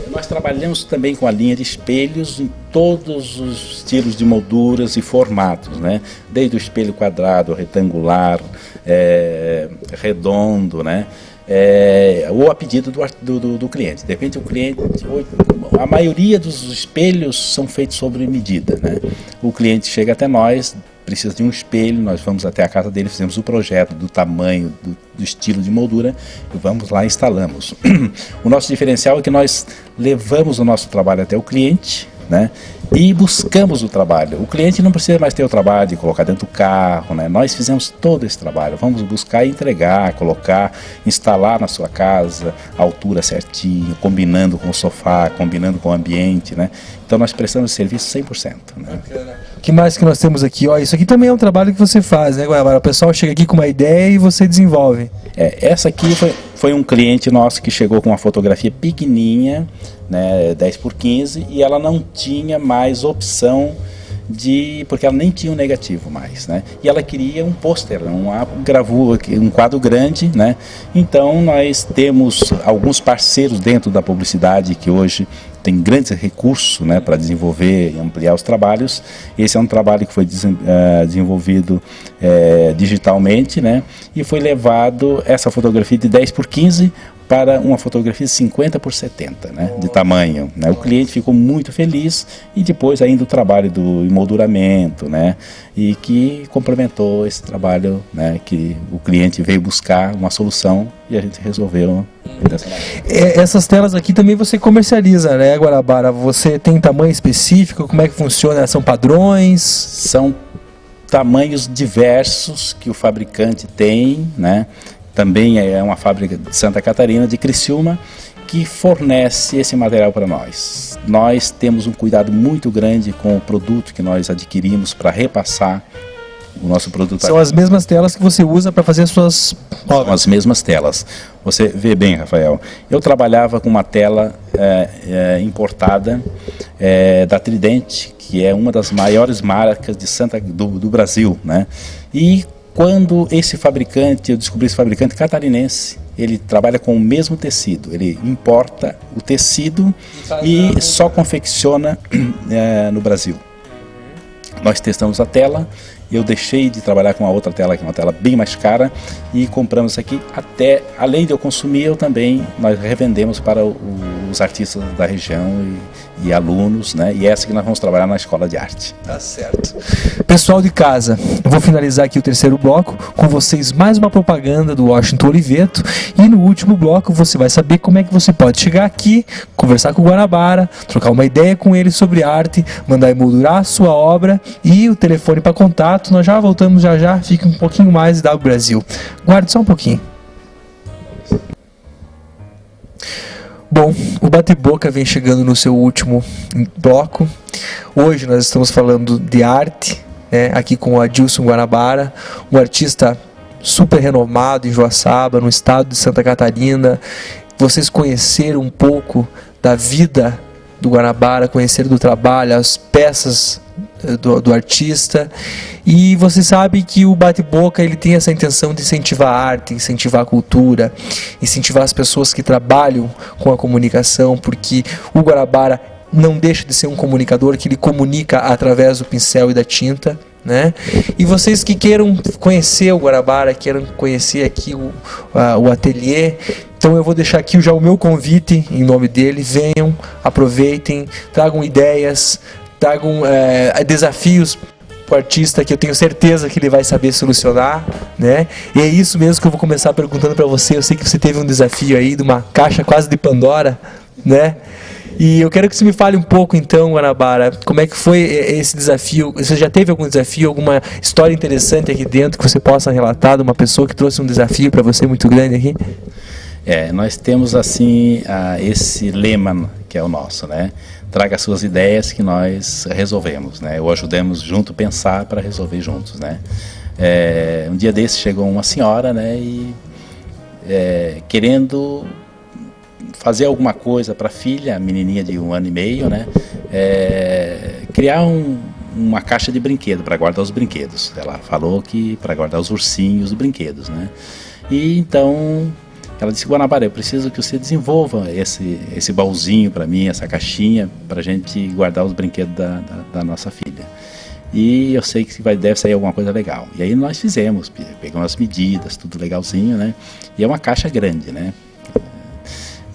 Nós trabalhamos também com a linha de espelhos em todos os estilos de molduras e formatos, né? Desde o espelho quadrado, retangular, redondo, né? Ou a pedido do cliente. De repente o cliente, a maioria dos espelhos são feitos sobre medida, né? O cliente chega até nós, precisa de um espelho, nós vamos até a casa dele, fizemos o projeto do tamanho, do estilo de moldura e vamos lá e instalamos. O nosso diferencial é que nós levamos o nosso trabalho até o cliente, né? E buscamos o trabalho. O cliente não precisa mais ter o trabalho de colocar dentro do carro, né? Nós fizemos todo esse trabalho. Vamos buscar e entregar, colocar, instalar na sua casa, a altura certinho, combinando com o sofá, combinando com o ambiente, né? Então nós prestamos serviço 100%. Né? O que mais que nós temos aqui? Ó, isso aqui também é um trabalho que você faz, né, Guanabara? O pessoal chega aqui com uma ideia e você desenvolve. Essa aqui foi um cliente nosso que chegou com uma fotografia pequenininha, né, 10x15, e ela não tinha mais opção porque ela nem tinha um negativo mais, né? E ela queria um pôster, uma gravura, um quadro grande, né? Então nós temos alguns parceiros dentro da publicidade que hoje tem grandes recursos, né, para desenvolver e ampliar os trabalhos. Esse é um trabalho que foi desenvolvido digitalmente, né? E foi levado essa fotografia de 10x15 para uma fotografia de 50x70, né, de tamanho, né? O cliente ficou muito feliz, e depois ainda o trabalho do emolduramento, né, e que complementou esse trabalho, né, que o cliente veio buscar uma solução e a gente resolveu dessa maneira. Essas telas aqui também você comercializa, né, Guanabara? Você tem tamanho específico? Como é que funciona? São padrões? São tamanhos diversos que o fabricante tem, né? Também é uma fábrica de Santa Catarina, de Criciúma, que fornece esse material para nós. Nós temos um cuidado muito grande com o produto que nós adquirimos para repassar o nosso produto. São as mesmas telas que você usa para fazer as suas obras? São as mesmas telas. Você vê bem, Rafael, eu trabalhava com uma tela importada da Tridente, que é uma das maiores marcas do Brasil, né? E quando esse fabricante, eu descobri esse fabricante catarinense, ele trabalha com o mesmo tecido, ele importa o tecido e só confecciona no Brasil. Nós testamos a tela, eu deixei de trabalhar com a outra tela, que é uma tela bem mais cara, e compramos aqui, além de eu consumir, nós revendemos para os artistas da região e alunos, né? E essa que nós vamos trabalhar na Escola de Arte. Tá certo. Pessoal de casa, eu vou finalizar aqui o terceiro bloco com vocês mais uma propaganda do Washington Oliveto, e no último bloco você vai saber como é que você pode chegar aqui, conversar com o Guanabara, trocar uma ideia com ele sobre arte, mandar emoldurar a sua obra, e o telefone para contato. Nós já voltamos já, fica um pouquinho mais da Brasil. Guarde só um pouquinho. Bom, o Bate-Boca vem chegando no seu último bloco. Hoje nós estamos falando de arte, né, aqui com o Adilson Guanabara, um artista super renomado em Joaçaba, no estado de Santa Catarina. Vocês conheceram um pouco da vida do Guanabara, conheceram do trabalho, as peças do artista, e você sabe que o Bate-Boca ele tem essa intenção de incentivar a arte, incentivar a cultura, incentivar as pessoas que trabalham com a comunicação, porque o Guanabara não deixa de ser um comunicador, que ele comunica através do pincel e da tinta, né? E vocês que queiram conhecer o Guanabara, queiram conhecer aqui o ateliê, então eu vou deixar aqui já o meu convite em nome dele. Venham, aproveitem, tragam ideias, tragam desafios para o artista, que eu tenho certeza que ele vai saber solucionar, né? E é isso mesmo que eu vou começar perguntando para você. Eu sei que você teve um desafio aí de uma caixa quase de Pandora, né? E eu quero que você me fale um pouco então, Guanabara, como é que foi esse desafio? Você já teve algum desafio, alguma história interessante aqui dentro que você possa relatar de uma pessoa que trouxe um desafio para você muito grande aqui? Nós temos assim esse lema que é o nosso, né? Traga suas ideias que nós resolvemos, né? Ou ajudemos junto a pensar para resolver juntos, né? Um dia desse chegou uma senhora, né? E querendo fazer alguma coisa para a filha, a menininha de 1 ano e meio, né? Criar uma caixa de brinquedo para guardar os brinquedos. Ela falou que para guardar os ursinhos, os brinquedos, né? E então ela disse: Guanabara, eu preciso que você desenvolva esse baúzinho para mim, essa caixinha, para a gente guardar os brinquedos da nossa filha. E eu sei que deve sair alguma coisa legal. E aí nós fizemos, pegamos as medidas, tudo legalzinho, né? E é uma caixa grande, né?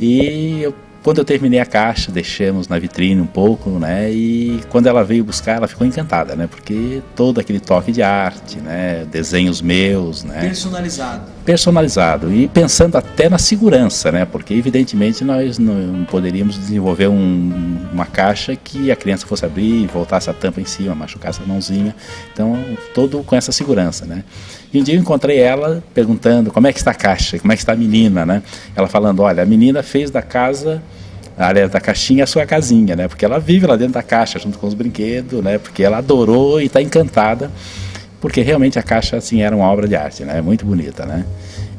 E quando eu terminei a caixa, deixamos na vitrine um pouco, né? E quando ela veio buscar, ela ficou encantada, né? Porque todo aquele toque de arte, né? Desenhos meus, né? Personalizado. personalizado e pensando até na segurança, né? Porque evidentemente nós não poderíamos desenvolver uma caixa que a criança fosse abrir e voltasse a tampa em cima, machucasse a mãozinha. Então, todo com essa segurança, né? E um dia eu encontrei ela perguntando como é que está a caixa, como é que está a menina, né? Ela falando, olha, a menina fez da casa, a área da caixinha, a sua casinha, né? Porque ela vive lá dentro da caixa junto com os brinquedos, né? Porque ela adorou e está encantada. Porque realmente a caixa assim era uma obra de arte, né? Muito bonita, né?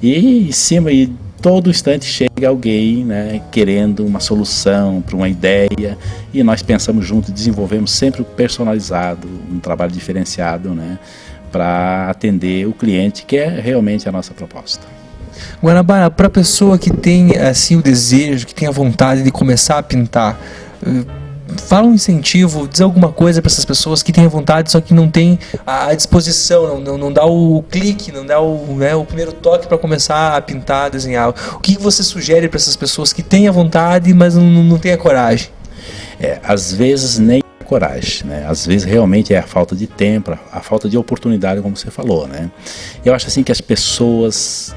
E em cima, e todo instante chega alguém, né, querendo uma solução para uma ideia, e nós pensamos junto, desenvolvemos sempre o personalizado, um trabalho diferenciado, né, para atender o cliente, que é realmente a nossa proposta. Guanabara, para a pessoa que tem assim o desejo, que tem a vontade de começar a pintar, fala um incentivo, diz alguma coisa para essas pessoas que têm vontade, só que não tem a disposição, não dá o clique, não dá o primeiro toque para começar a pintar, a desenhar. O que você sugere para essas pessoas que têm a vontade, mas não têm a coragem? Às vezes nem a coragem, né? Às vezes realmente é a falta de tempo, a falta de oportunidade, como você falou, né? Eu acho assim que as pessoas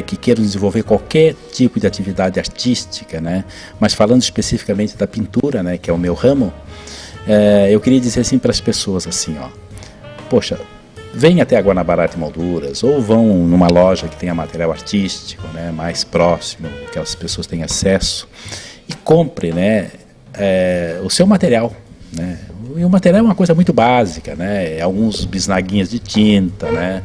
que queiram desenvolver qualquer tipo de atividade artística, né? Mas falando especificamente da pintura, né, que é o meu ramo, eu queria dizer assim para as pessoas assim, ó, poxa, vem até a Guanabara Arte e Molduras, ou vão numa loja que tenha material artístico, né, mais próximo, que as pessoas tenham acesso, e compre, né, o seu material, né? E o material é uma coisa muito básica, né? Alguns bisnaguinhas de tinta, né?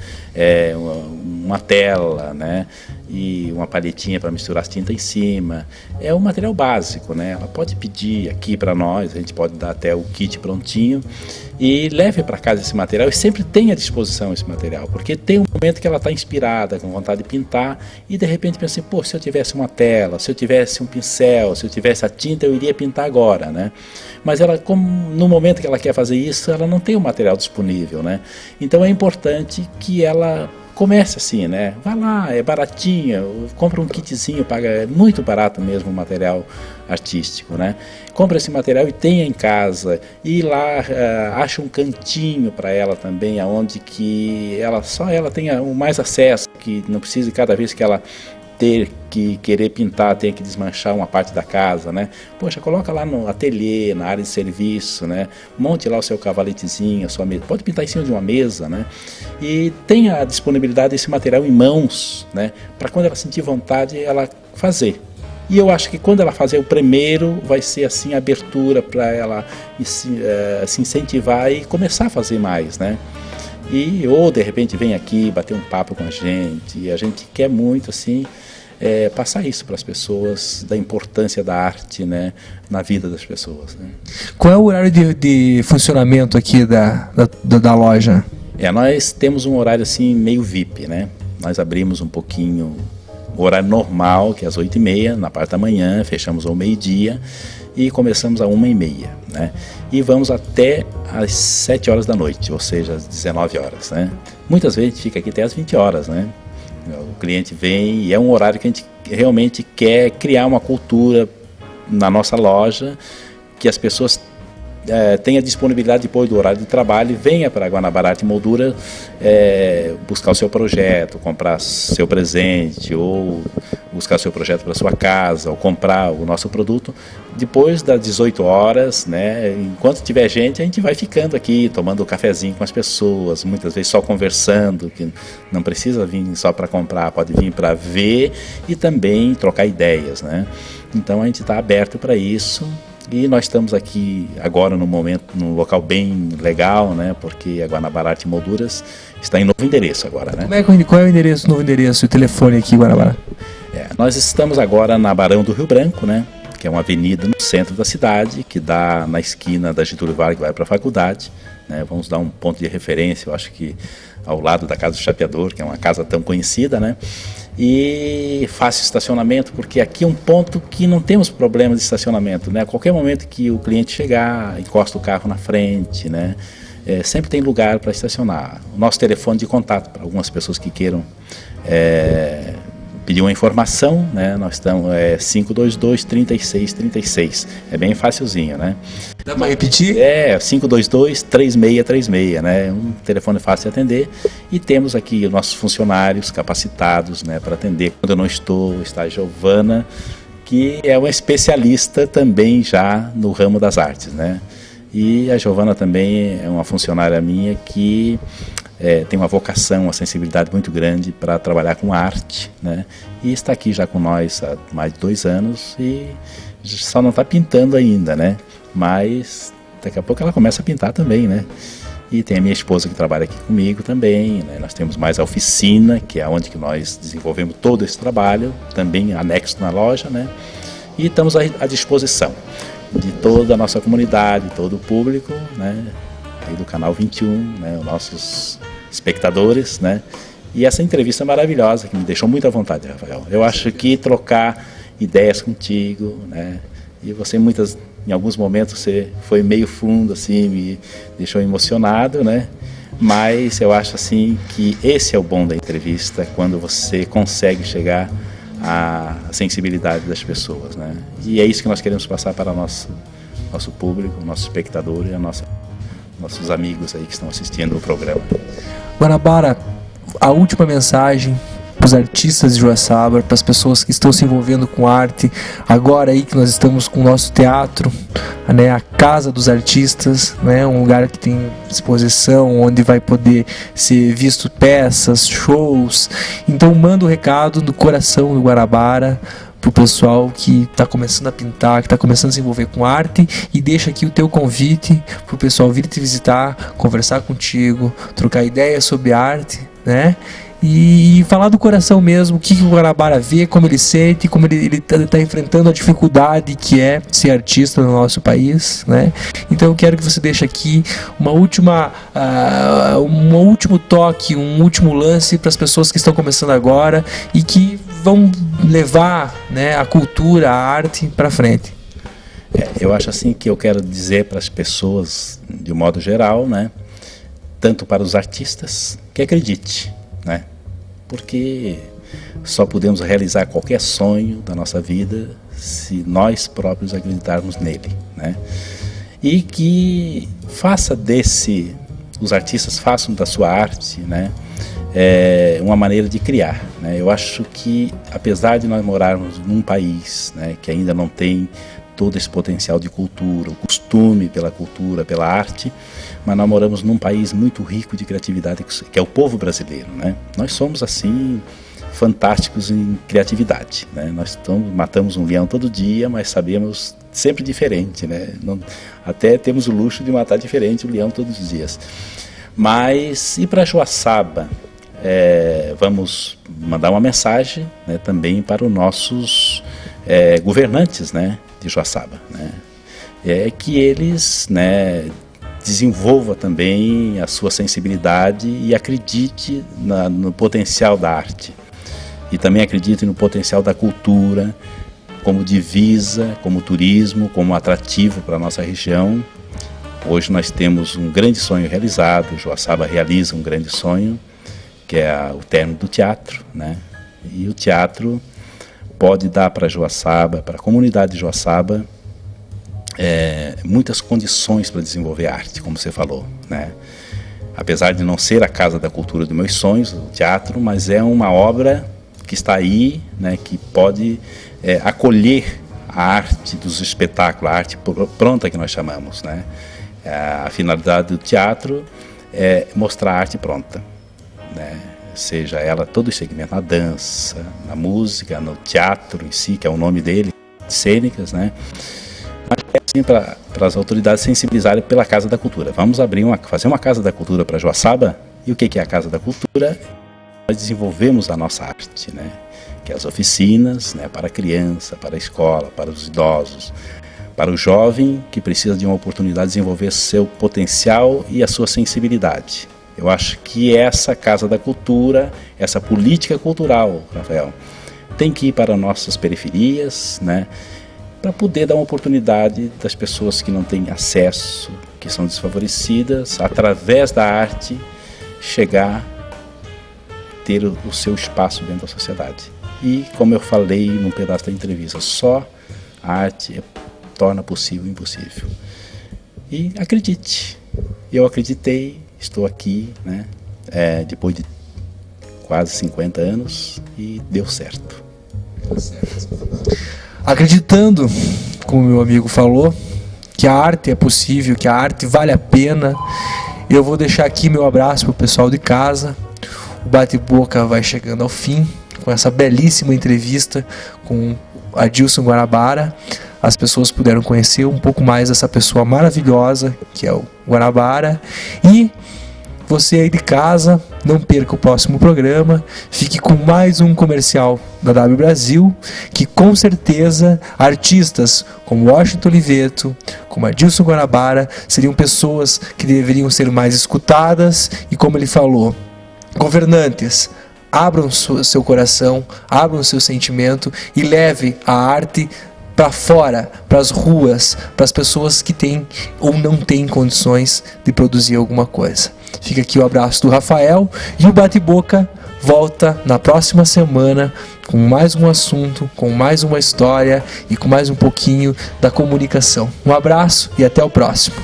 Uma tela, né? E uma paletinha para misturar as tintas em cima. É um material básico, né? Ela pode pedir aqui para nós, a gente pode dar até o kit prontinho e leve para casa esse material e sempre tenha à disposição esse material, porque tem um momento que ela está inspirada, com vontade de pintar e de repente pensa assim, pô, se eu tivesse uma tela, se eu tivesse um pincel, se eu tivesse a tinta, eu iria pintar agora, né? Mas ela, como no momento que ela quer fazer isso, ela não tem o material disponível, né? Então é importante que ela comece assim, né? Vai lá, é baratinho, compra um kitzinho, paga, é muito barato mesmo o material artístico, né? Compra esse material e tenha em casa, e lá acha um cantinho para ela também, aonde que só ela tenha mais acesso, que não precise cada vez que ela ter que querer pintar, tem que desmanchar uma parte da casa, né? Poxa, coloca lá no ateliê, na área de serviço, né? Monte lá o seu cavaletezinho, a sua mesa. Pode pintar em cima de uma mesa, né? E tenha a disponibilidade desse material em mãos, né? Para quando ela sentir vontade, ela fazer. E eu acho que quando ela fazer o primeiro, vai ser assim a abertura para ela se incentivar e começar a fazer mais, né? Ou de repente vem aqui bater um papo com a gente, e a gente quer muito assim passar isso para as pessoas, da importância da arte, né, na vida das pessoas, né? Qual é o horário de funcionamento aqui da loja? Nós temos um horário assim meio VIP, né? Nós abrimos um pouquinho o horário normal, que é às 8h30, na parte da manhã, fechamos ao meio-dia e começamos às 1h30, né? E vamos até às 7 horas da noite, ou seja, às 19 horas, né? Muitas vezes a gente fica aqui até às 20 horas, né? O cliente vem e é um horário que a gente realmente quer criar uma cultura na nossa loja, que as pessoas tenham disponibilidade depois do horário de trabalho e venha para a Guanabara Arte e Moldura buscar o seu projeto, comprar seu presente, ou buscar o seu projeto para sua casa, ou comprar o nosso produto depois das 18 horas, né? Enquanto tiver gente, a gente vai ficando aqui, tomando um cafezinho com as pessoas, muitas vezes só conversando, que não precisa vir só para comprar, pode vir para ver e também trocar ideias, né? Então a gente está aberto para isso. E nós estamos aqui agora no momento, num local bem legal, né? Porque a Guanabara Arte e Molduras está em novo endereço agora, né? Qual é o endereço, novo endereço e o telefone aqui em Guanabara? Nós estamos agora na Barão do Rio Branco, né? Que é uma avenida no centro da cidade, que dá na esquina da Getúlio Vargas, que vai para a faculdade, né? Vamos dar um ponto de referência, eu acho que ao lado da Casa do Chapeador, que é uma casa tão conhecida, né? E fácil estacionamento, porque aqui é um ponto que não temos problema de estacionamento, né? A qualquer momento que o cliente chegar, encosta o carro na frente, né? Sempre tem lugar para estacionar. O nosso telefone de contato para algumas pessoas que queiram pedir uma informação, né? Nós estamos 522-3636. É bem facilzinho, né? Dá para repetir? 522-3636, né? Um telefone fácil de atender. E temos aqui os nossos funcionários capacitados, né, para atender. Quando eu não estou, está a Giovana, que é uma especialista também já no ramo das artes, né? E a Giovana também é uma funcionária minha que tem uma vocação, uma sensibilidade muito grande para trabalhar com arte, né? E está aqui já com nós há mais de 2 anos e só não está pintando ainda, né? Mas daqui a pouco ela começa a pintar também, né? E tem a minha esposa que trabalha aqui comigo também, né? Nós temos mais a oficina, que é onde que nós desenvolvemos todo esse trabalho, também anexo na loja, né? E estamos à disposição de toda a nossa comunidade, todo o público, né? Aí do Canal 21, né? Os nossos espectadores, né? E essa entrevista maravilhosa que me deixou muito à vontade, Rafael. Eu acho que trocar ideias contigo, né? E você em alguns momentos você foi meio fundo, assim, me deixou emocionado, né? Mas eu acho assim que esse é o bom da entrevista, quando você consegue chegar à sensibilidade das pessoas, né? E é isso que nós queremos passar para o nosso público, nosso espectador e nossos amigos aí que estão assistindo o programa. Guanabara, a última mensagem para os artistas de Joaçaba, para as pessoas que estão se envolvendo com arte, agora aí que nós estamos com o nosso teatro, né, a Casa dos Artistas, né, um lugar que tem exposição, onde vai poder ser visto peças, shows. Então manda o recado do coração do Guanabara para o pessoal que está começando a pintar, que está começando a se envolver com arte, e deixa aqui o teu convite para o pessoal vir te visitar, conversar contigo, trocar ideias sobre arte, né? E falar do coração mesmo, o que o Guanabara vê, como ele sente, como ele tá enfrentando a dificuldade que é ser artista no nosso país, né? Então eu quero que você deixe aqui um último toque, um último lance para as pessoas que estão começando agora e que vão levar, né, a cultura, a arte para frente. Eu acho assim que eu quero dizer para as pessoas, de um modo geral, né, tanto para os artistas, que acredite, né? Porque só podemos realizar qualquer sonho da nossa vida se nós próprios acreditarmos nele, né? E que os artistas façam da sua arte, né, uma maneira de criar, né? Eu acho que, apesar de nós morarmos num país, né, que ainda não tem todo esse potencial de cultura, o costume pela cultura, pela arte, mas nós moramos num país muito rico de criatividade, que é o povo brasileiro, né? Nós somos, assim, fantásticos em criatividade, né? Nós matamos um leão todo dia, mas sabemos sempre diferente, né? Até temos o luxo de matar diferente o leão todos os dias. Mas, e para Joaçaba, vamos mandar uma mensagem, né, também para os nossos governantes, né, de Joaçaba, né? Que eles, né, desenvolva também a sua sensibilidade e acredite no potencial da arte. E também acredite no potencial da cultura, como divisa, como turismo, como atrativo para a nossa região. Hoje nós temos um grande sonho realizado, Joaçaba realiza um grande sonho, que é o término do teatro, né? E o teatro pode dar para Joaçaba, para a comunidade de Joaçaba, muitas condições para desenvolver arte, como você falou, né? Apesar de não ser a casa da cultura dos meus sonhos, o teatro, mas é uma obra que está aí, né, que pode acolher a arte dos espetáculos, a arte pronta que nós chamamos, né? A finalidade do teatro é mostrar a arte pronta, né? Seja ela todo o segmento, na dança, na música, no teatro em si, que é o nome dele, cênicas, né? Mas assim, para as autoridades sensibilizarem pela Casa da Cultura. Vamos fazer uma Casa da Cultura para Joaçaba. E o que é a Casa da Cultura? Nós desenvolvemos a nossa arte, né? Que é as oficinas, né, para a criança, para a escola, para os idosos, para o jovem que precisa de uma oportunidade de desenvolver seu potencial e a sua sensibilidade. Eu acho que essa Casa da Cultura, essa política cultural, Rafael, tem que ir para nossas periferias, né, para poder dar uma oportunidade das pessoas que não têm acesso, que são desfavorecidas, através da arte, chegar a ter o seu espaço dentro da sociedade. E como eu falei num pedaço da entrevista, só a arte torna possível o impossível. E acredite, eu acreditei, estou aqui, né? Depois de quase 50 anos e deu certo. Acreditando, como meu amigo falou, que a arte é possível, que a arte vale a pena, eu vou deixar aqui meu abraço para o pessoal de casa. O Bate-Boca vai chegando ao fim, com essa belíssima entrevista com Adilson Guanabara. As pessoas puderam conhecer um pouco mais dessa pessoa maravilhosa que é o Guanabara. E você aí de casa, não perca o próximo programa, fique com mais um comercial da W Brasil, que com certeza artistas como Washington Oliveto, como Adilson Guanabara, seriam pessoas que deveriam ser mais escutadas. E como ele falou, governantes, abram seu coração, abram seu sentimento e leve a arte para fora, para as ruas, para as pessoas que têm ou não têm condições de produzir alguma coisa. Fica aqui o abraço do Rafael e o Bate-Boca volta na próxima semana com mais um assunto, com mais uma história e com mais um pouquinho da comunicação. Um abraço e até o próximo.